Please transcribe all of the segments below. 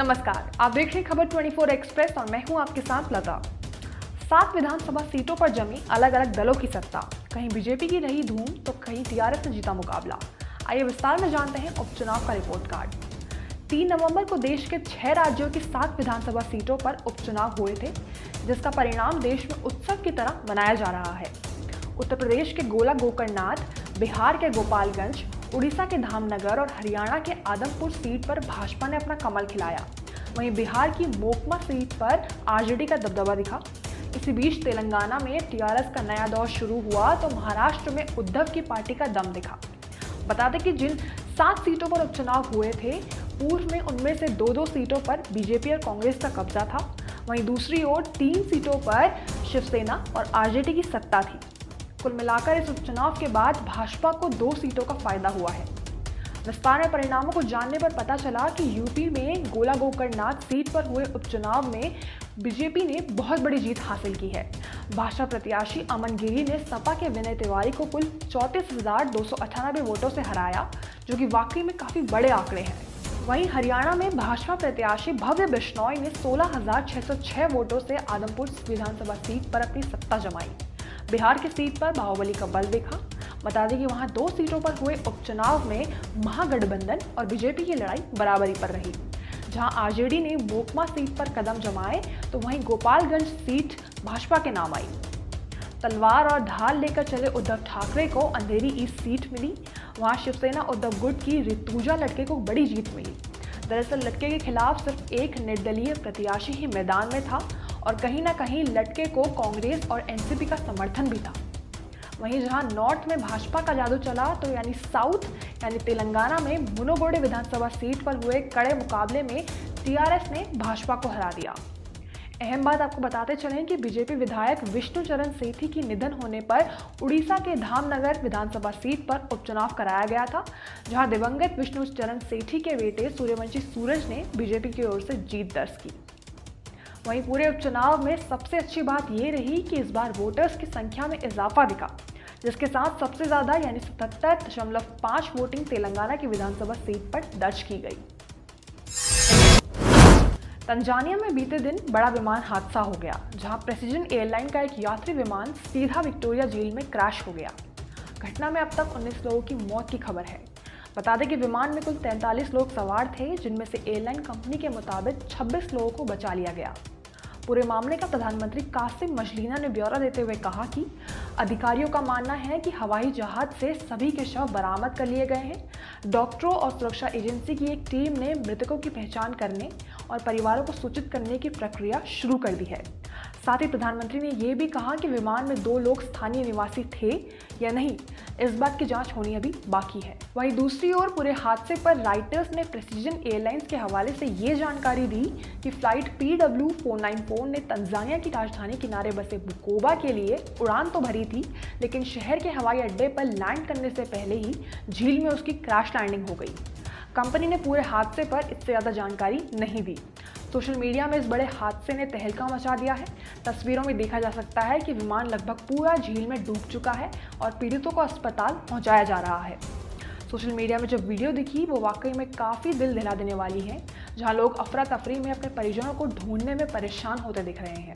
नमस्कार, आप देख रहे हैं खबर 24 एक्सप्रेस और मैं हूं आपके साथ लता। 7 विधानसभा सीटों पर जमी अलग अलग दलों की सत्ता, कहीं बीजेपी की रही धूम तो कहीं टीआरएस ने जीता मुकाबला। आइए विस्तार में जानते हैं उपचुनाव का रिपोर्ट कार्ड। 3 नवंबर को देश के 6 राज्यों की 7 विधानसभा सीटों पर उपचुनाव हुए थे, जिसका परिणाम देश में उत्सव की तरह मनाया जा रहा है। उत्तर प्रदेश के गोला गोकर्णनाथ, बिहार के गोपालगंज, उड़ीसा के धामनगर और हरियाणा के आदमपुर सीट पर भाजपा ने अपना कमल खिलाया। वहीं बिहार की मोकमा सीट पर आरजेडी का दबदबा दिखा। इसी बीच तेलंगाना में टीआरएस का नया दौर शुरू हुआ तो महाराष्ट्र में उद्धव की पार्टी का दम दिखा। बता दें कि जिन 7 सीटों पर उपचुनाव हुए थे, पूर्व में उनमें से 2-2 सीटों पर बीजेपी और कांग्रेस का कब्जा था। वहीं दूसरी ओर 3 सीटों पर शिवसेना और आरजेडी की सत्ता थी। कुल मिलाकर इस उपचुनाव के बाद भाजपा को 2 सीटों का फायदा हुआ है। विस्तार में परिणामों को जानने पर पता चला कि यूपी में गोला गोकर्णनाथ सीट पर हुए उपचुनाव में बीजेपी ने बहुत बड़ी जीत हासिल की है। भाजपा प्रत्याशी अमन गिरी ने सपा के विनय तिवारी को कुल 34,298 वोटों से हराया, जो कि वाकई में काफी बड़े आंकड़े हैं। वहीं हरियाणा में भाजपा प्रत्याशी भव्य बिश्नोई ने 16,606 वोटों से आदमपुर विधानसभा सीट पर अपनी सत्ता जमाई। बिहार की सीट पर बाहुबली का बल दिखा। बता दें कि वहां 2 सीटों पर हुए उपचुनाव में महागठबंधन और बीजेपी की लड़ाई बराबरी पर रही। जहां आरजेडी ने मोकमा सीट पर कदम जमाए तो वहीं गोपालगंज सीट भाजपा के नाम आई। तलवार और ढाल लेकर चले उद्धव ठाकरे को अंधेरी ईस्ट सीट मिली। वहां शिवसेना उद्धव गुट की ऋतुजा लटके को बड़ी जीत मिली। दरअसल लटके के खिलाफ सिर्फ एक निर्दलीय प्रत्याशी ही मैदान में था और कहीं ना कहीं लटके को कांग्रेस और एनसीपी का समर्थन भी था। वहीं जहां नॉर्थ में भाजपा का जादू चला तो यानी साउथ यानी तेलंगाना में मुनुगोडे विधानसभा सीट पर हुए कड़े मुकाबले में टीआरएस ने भाजपा को हरा दिया। अहम बात आपको बताते चलें कि बीजेपी विधायक विष्णु चरण सेठी की निधन होने पर उड़ीसा के धामनगर विधानसभा सीट पर उपचुनाव कराया गया था, जहां दिवंगत विष्णु चरण सेठी के बेटे सूर्यवंशी सूरज ने बीजेपी की ओर से जीत दर्ज की। वहीं पूरे उपचुनाव में सबसे अच्छी बात ये रही कि इस बार वोटर्स की संख्या में इजाफा दिखा, जिसके साथ सबसे ज्यादा यानी 77.5 वोटिंग तेलंगाना की विधानसभा सीट पर दर्ज की गई। तंजानिया में बीते दिन बड़ा विमान हादसा हो गया, जहां प्रेसिजन एयरलाइन का एक यात्री विमान सीधा विक्टोरिया झील में क्रैश हो गया। घटना में अब तक 19 लोगों की मौत की खबर है। बता दें कि विमान में कुल 43 लोग सवार थे, जिनमें से एयरलाइन कंपनी के मुताबिक 26 लोगों को बचा लिया गया। पूरे मामले का प्रधानमंत्री कासिम मजलीना ने ब्यौरा देते हुए कहा कि अधिकारियों का मानना है कि हवाई जहाज से सभी के शव बरामद कर लिए गए हैं। डॉक्टरों और सुरक्षा एजेंसी की एक टीम ने मृतकों की पहचान करने और परिवारों को सूचित करने की प्रक्रिया शुरू कर दी है। साथ ही प्रधानमंत्री ने यह भी कहा कि विमान में 2 लोग स्थानीय निवासी थे या नहीं, इस बात की जांच होनी अभी बाकी है। वहीं दूसरी ओर पूरे हादसे पर राइटर्स ने प्रेसिजन एयरलाइंस के हवाले से ये जानकारी दी कि फ्लाइट PW494 ने तंजानिया की राजधानी किनारे बसे बुकोबा के लिए उड़ान तो भरी थी, लेकिन शहर के हवाई अड्डे पर लैंड करने से पहले ही झील में उसकी क्रैश लैंडिंग हो गई। कंपनी ने पूरे हादसे पर इससे ज़्यादा जानकारी नहीं दी। सोशल मीडिया में इस बड़े हादसे ने तहलका मचा दिया है। तस्वीरों में देखा जा सकता है कि विमान लगभग पूरा झील में डूब चुका है और पीड़ितों को अस्पताल पहुंचाया जा रहा है। सोशल मीडिया में जो वीडियो दिखी वो वाकई में काफ़ी दिल दहला देने वाली है, जहां लोग अफरा तफरी में अपने परिजनों को ढूंढने में परेशान होते दिख रहे हैं।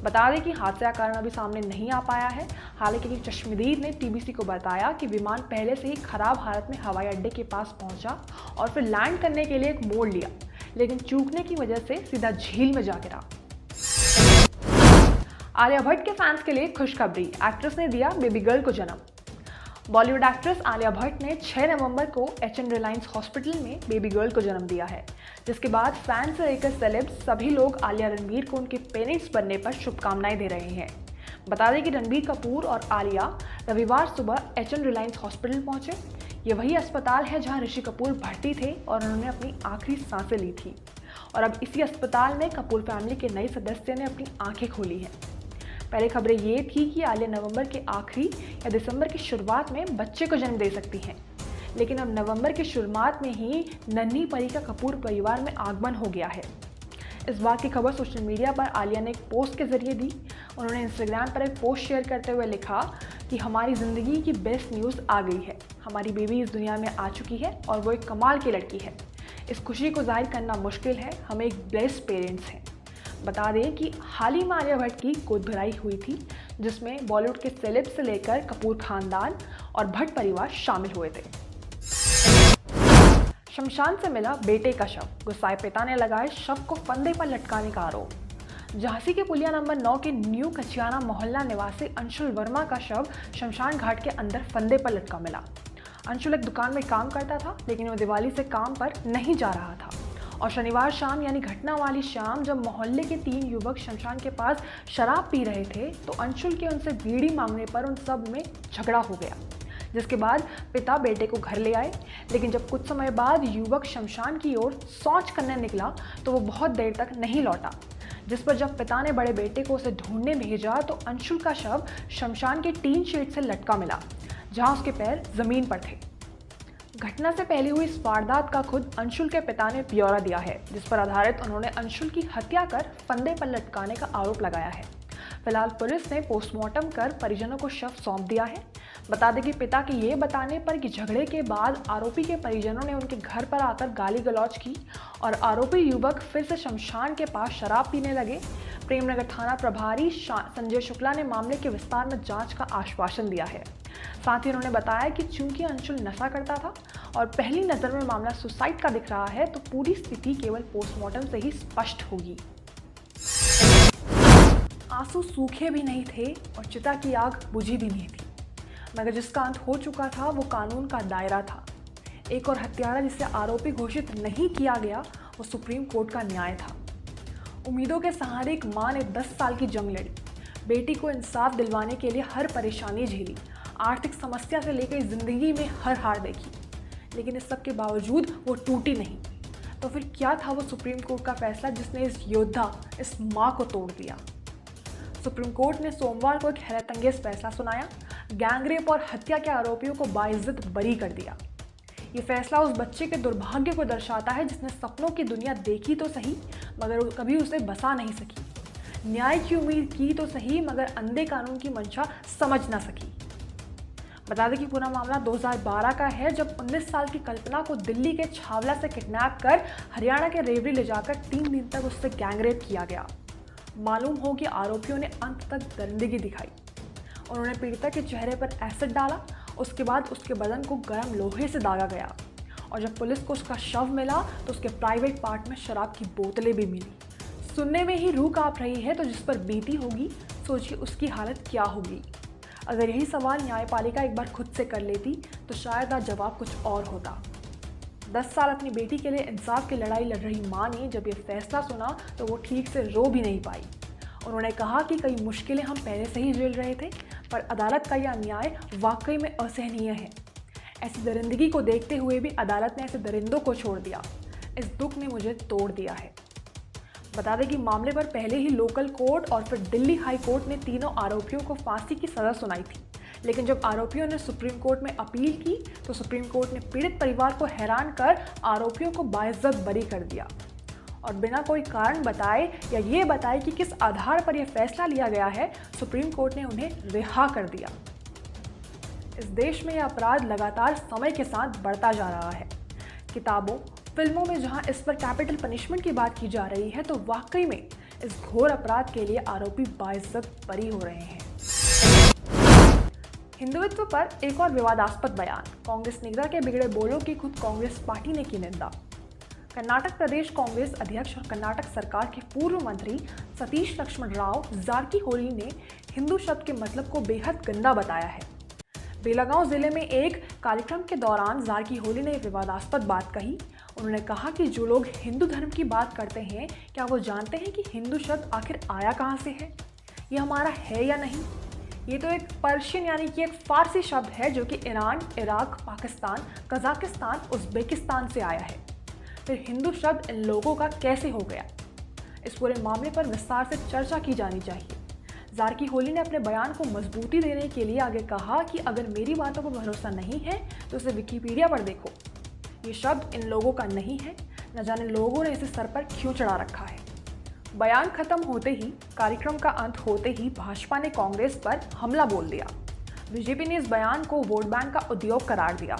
बता दें कि हादसे का कारण अभी सामने नहीं आ पाया है। हालांकि एक चश्मदीद ने टीबीसी को बताया कि विमान पहले से ही खराब हालत में हवाई अड्डे के पास पहुंचा और फिर लैंड करने के लिए एक मोड़ लिया, लेकिन चूकने की वजह से सीधा झील में जा गिरा। आलिया भट्ट के फैंस के लिए खुशखबरी, एक्ट्रेस ने दिया बेबी गर्ल को जन्म। बॉलीवुड एक्ट्रेस आलिया भट्ट ने 6 नवंबर को HN रिलायंस हॉस्पिटल में बेबी गर्ल को जन्म दिया है, जिसके बाद फैन से लेकर सेलेब्स सभी लोग आलिया रणबीर को उनके पेरेंट्स बनने पर शुभकामनाएं दे रहे हैं। बता दें कि रणबीर कपूर और आलिया रविवार सुबह HN रिलायंस हॉस्पिटल पहुंचे। ये वही अस्पताल है जहां ऋषि कपूर भर्ती थे और उन्होंने अपनी आखिरी सांसें ली थी, और अब इसी अस्पताल में कपूर फैमिली के नए सदस्य ने अपनी आंखें खोली हैं। पहले खबरें ये थी कि आलिया नवंबर के आखिरी या दिसंबर की शुरुआत में बच्चे को जन्म दे सकती हैं, लेकिन अब नवंबर की शुरुआत में ही नन्ही परी का कपूर परिवार में आगमन हो गया है। इस बात की खबर सोशल मीडिया पर आलिया ने एक पोस्ट के जरिए दी। उन्होंने इंस्टाग्राम पर एक पोस्ट शेयर करते हुए लिखा कि हमारी ज़िंदगी की बेस्ट न्यूज़ आ गई है, हमारी बेबी इस दुनिया में आ चुकी है और वो एक कमाल की लड़की है। इस खुशी को जाहिर करना मुश्किल है, हम एक ब्लेस्ड पेरेंट्स हैं। बता दें कि हाल ही में आलिया भट्ट की गोद भराई हुई थी, जिसमें बॉलीवुड के सेलेब से लेकर कपूर खानदान और भट्ट परिवार शामिल हुए थे। शमशान से मिला बेटे का शव, गुस्साए पिता ने लगाए शव को फंदे पर लटकाने का आरोप। झांसी के पुलिया नंबर 9 के न्यू कचियाना मोहल्ला निवासी अंशुल वर्मा का शव शमशान घाट के अंदर फंदे पर लटका मिला। अंशुल एक दुकान में काम करता था, लेकिन वो दिवाली से काम पर नहीं जा रहा था और शनिवार शाम यानी घटना वाली शाम जब मोहल्ले के 3 युवक शमशान के पास शराब पी रहे थे तो अंशुल के उनसे बीड़ी मांगने पर उन सब में झगड़ा हो गया, जिसके बाद पिता बेटे को घर ले आए। लेकिन जब कुछ समय बाद युवक शमशान की ओर शौच करने निकला तो वो बहुत देर तक नहीं लौटा, जिस पर जब पिता ने बड़े बेटे को उसे ढूंढने भेजा तो अंशुल का शव शमशान के टीन शेड से लटका मिला, जहां उसके पैर जमीन पर थे। घटना से पहले हुई इस वारदात का खुद अंशुल के पिता ने ब्यौरा दिया है, जिस पर आधारित उन्होंने अंशुल की हत्या कर फंदे पर लटकाने का आरोप लगाया है। फिलहाल पुलिस ने पोस्टमार्टम कर परिजनों को शव सौंप दिया है। बता दें कि पिता के ये बताने पर कि झगड़े के बाद आरोपी के परिजनों ने उनके घर पर आकर गाली गलौज की और आरोपी युवक फिर से शमशान के पास शराब पीने लगे। प्रेमनगर थाना प्रभारी संजय शुक्ला ने मामले के विस्तार में जांच का आश्वासन दिया है। साथ ही उन्होंने बताया कि चूंकि अंशुल नशा करता था और पहली नज़र में मामला सुसाइड का दिख रहा है, तो पूरी स्थिति केवल पोस्टमार्टम से ही स्पष्ट होगी। आंसू सूखे भी नहीं थे और चिता की आग बुझी भी नहीं थी, मगर जिसका अंत हो चुका था वो कानून का दायरा था। एक और हत्यारा जिसे आरोपी घोषित नहीं किया गया वो सुप्रीम कोर्ट का न्याय था। उम्मीदों के सहारे एक माँ ने 10 साल की जंग लड़ी, बेटी को इंसाफ दिलवाने के लिए हर परेशानी झेली, आर्थिक समस्या से लेकर जिंदगी में हर हार देखी, लेकिन इस सब के बावजूद वो टूटी नहीं। तो फिर क्या था वो सुप्रीम कोर्ट का फैसला जिसने इस योद्धा, इस माँ को तोड़ दिया? सुप्रीम कोर्ट ने सोमवार को एक हैरतअंगेज फैसला सुनाया। गैंगरेप और हत्या के आरोपियों को बाइज्जत बरी कर दिया। ये फैसला उस बच्चे के दुर्भाग्य को दर्शाता है जिसने सपनों की दुनिया देखी तो सही, मगर कभी उसे बसा नहीं सकी। न्याय की उम्मीद की तो सही, मगर अंधे कानून की मंशा समझ ना सकी। बता दें कि पूरा मामला 2012 का है, जब 19 साल की कल्पना को दिल्ली के छावला से किडनैप कर हरियाणा के रेवड़ी ले जाकर 3 दिन तक उससे गैंगरेप किया गया। मालूम हो कि आरोपियों ने अंत तक दरिंदगी दिखाई। उन्होंने पीड़िता के चेहरे पर एसिड डाला, उसके बाद उसके बदन को गर्म लोहे से दागा गया और जब पुलिस को उसका शव मिला तो उसके प्राइवेट पार्ट में शराब की बोतलें भी मिली। सुनने में ही रूह कांप रही है, तो जिस पर बीती होगी सोचिए उसकी हालत क्या होगी। अगर यही सवाल न्यायपालिका एक बार खुद से कर लेती तो शायद आज जवाब कुछ और होता। 10 साल अपनी बेटी के लिए इंसाफ की लड़ाई लड़ रही माँ ने जब ये फैसला सुना तो वो ठीक से रो भी नहीं पाई। उन्होंने कहा कि कई मुश्किलें हम पहले से ही झेल रहे थे, पर अदालत का यह अन्याय वाकई में असहनीय है। ऐसी दरिंदगी को देखते हुए भी अदालत ने ऐसे दरिंदों को छोड़ दिया। इस दुख ने मुझे तोड़ दिया है। बता दें कि मामले पर पहले ही लोकल कोर्ट और फिर दिल्ली हाई कोर्ट ने तीनों आरोपियों को फांसी की सज़ा सुनाई थी, लेकिन जब आरोपियों ने सुप्रीम कोर्ट में अपील की तो सुप्रीम कोर्ट ने पीड़ित परिवार को हैरान कर आरोपियों को बाइज्जत बरी कर दिया और बिना कोई कारण बताए या ये बताए कि किस आधार पर यह फैसला लिया गया है, सुप्रीम कोर्ट ने उन्हें रिहा कर दिया। इस देश में यह अपराध लगातार समय के साथ बढ़ता जा रहा है। किताबों, फिल्मों में जहां इस पर कैपिटल पनिशमेंट की बात की जा रही है, तो वाकई में इस घोर अपराध के लिए आरोपी बाइज्जत बरी हो रहे हैं। हिंदुत्व पर एक और विवादास्पद बयान, कांग्रेस नेता के बिगड़े बोलों की खुद कांग्रेस पार्टी ने की निंदा। कर्नाटक प्रदेश कांग्रेस अध्यक्ष और कर्नाटक सरकार के पूर्व मंत्री सतीश लक्ष्मण राव जारकीहोली ने हिंदू शब्द के मतलब को बेहद गंदा बताया है। बेलगांव जिले में एक कार्यक्रम के दौरान जारकीहोली ने विवादास्पद बात कही। उन्होंने कहा कि जो लोग हिंदू धर्म की बात करते हैं, क्या वो जानते हैं कि हिंदू शब्द आखिर आया कहाँ से है, ये हमारा है या नहीं। ये तो एक पर्शियन यानी कि एक फारसी शब्द है जो कि Iran, Iraq, Pakistan, Kazakhstan, Uzbekistan से आया है। फिर हिंदू शब्द इन लोगों का कैसे हो गया? इस पूरे मामले पर विस्तार से चर्चा की जानी चाहिए। जारकीहोली ने अपने बयान को मजबूती देने के लिए आगे कहा कि अगर मेरी बातों पर भरोसा नहीं है तो इसे विकिपीडिया पर देखो। ये शब्द इन लोगों का नहीं है, न जाने लोगों ने इसे सर पर क्यों चढ़ा रखा है। बयान खत्म होते ही, कार्यक्रम का अंत होते ही भाजपा ने कांग्रेस पर हमला बोल दिया। बीजेपी ने इस बयान को वोट बैंक का उद्योग करार दिया।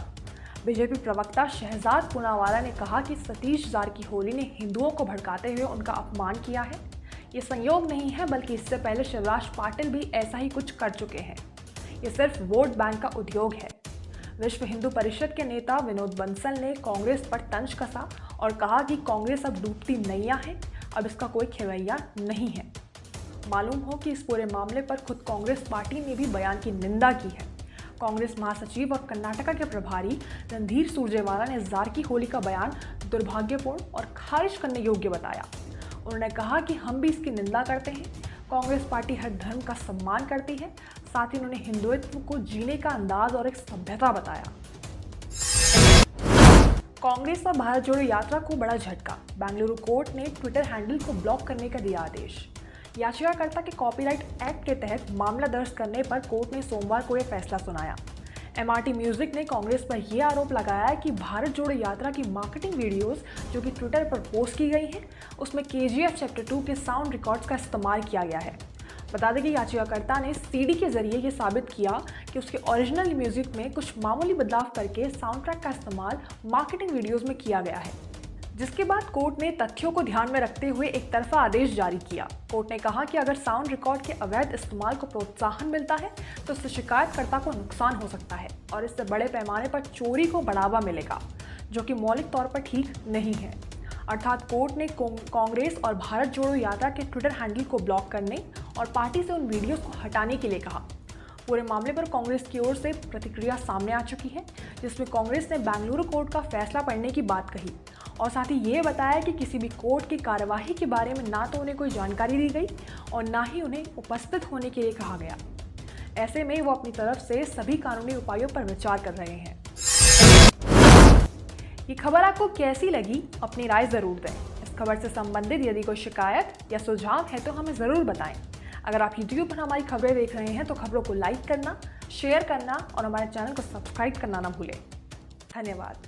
बीजेपी प्रवक्ता शहजाद पूनावाला ने कहा कि सतीश जारकी होली ने हिंदुओं को भड़काते हुए उनका अपमान किया है। ये संयोग नहीं है, बल्कि इससे पहले शिवराज पाटिल भी ऐसा ही कुछ कर चुके हैं। ये सिर्फ वोट बैंक का उद्योग है। विश्व हिंदू परिषद के नेता विनोद बंसल ने कांग्रेस पर तंज कसा और कहा कि कांग्रेस अब डूबती नैया है, अब इसका कोई खेवैया नहीं है। मालूम हो कि इस पूरे मामले पर खुद कांग्रेस पार्टी ने भी बयान की निंदा की है। कांग्रेस महासचिव और कर्नाटका के प्रभारी रणधीर सुरजेवाला ने जारकी होली का बयान दुर्भाग्यपूर्ण और खारिज करने योग्य बताया। उन्होंने कहा कि हम भी इसकी निंदा करते हैं। कांग्रेस पार्टी हर धर्म का सम्मान करती है। साथ ही उन्होंने हिंदुत्व को जीने का अंदाज और एक सभ्यता बताया। कांग्रेस और भारत जोड़ो यात्रा को बड़ा झटका। बेंगलुरु कोर्ट ने ट्विटर हैंडल को ब्लॉक करने का दिया आदेश। याचिकाकर्ता के कॉपीराइट एक्ट के तहत मामला दर्ज करने पर कोर्ट ने सोमवार को यह फैसला सुनाया। MRT म्यूजिक ने कांग्रेस पर यह आरोप लगाया कि भारत जोड़ो यात्रा की मार्केटिंग वीडियोस जो कि ट्विटर पर पोस्ट की गई हैं, उसमें KGF चैप्टर 2 के साउंड रिकॉर्ड्स का इस्तेमाल किया गया है। बता दें कि याचिकाकर्ता ने CD के जरिए ये साबित किया कि उसके ओरिजिनल म्यूजिक में कुछ मामूली बदलाव करके साउंड ट्रैक का इस्तेमाल मार्केटिंग वीडियोस में किया गया है, जिसके बाद कोर्ट ने तथ्यों को ध्यान में रखते हुए एक तरफा आदेश जारी किया। कोर्ट ने कहा कि अगर साउंड रिकॉर्ड के अवैध इस्तेमाल को प्रोत्साहन मिलता है तो इससे शिकायतकर्ता को नुकसान हो सकता है और इससे बड़े पैमाने पर चोरी को बढ़ावा मिलेगा, जो कि मौलिक तौर पर ठीक नहीं है। अर्थात कोर्ट ने कांग्रेस और भारत जोड़ो यात्रा के ट्विटर हैंडल को ब्लॉक करने और पार्टी से उन वीडियोस को हटाने के लिए कहा। पूरे मामले पर कांग्रेस की ओर से प्रतिक्रिया सामने आ चुकी है, जिसमें कांग्रेस ने बेंगलुरु कोर्ट का फैसला पढ़ने की बात कही और साथ ही ये बताया कि किसी भी कोर्ट की कार्यवाही के बारे में ना तो उन्हें कोई जानकारी दी गई और ना ही उन्हें उपस्थित होने के लिए कहा गया। ऐसे में वो अपनी तरफ से सभी कानूनी उपायों पर विचार कर रहे हैं। ये खबर आपको कैसी लगी, अपनी राय ज़रूर दें। इस खबर से संबंधित यदि कोई शिकायत या सुझाव है तो हमें ज़रूर बताएं। अगर आप YouTube पर हमारी खबरें देख रहे हैं तो खबरों को लाइक करना, शेयर करना और हमारे चैनल को सब्सक्राइब करना ना भूलें। धन्यवाद।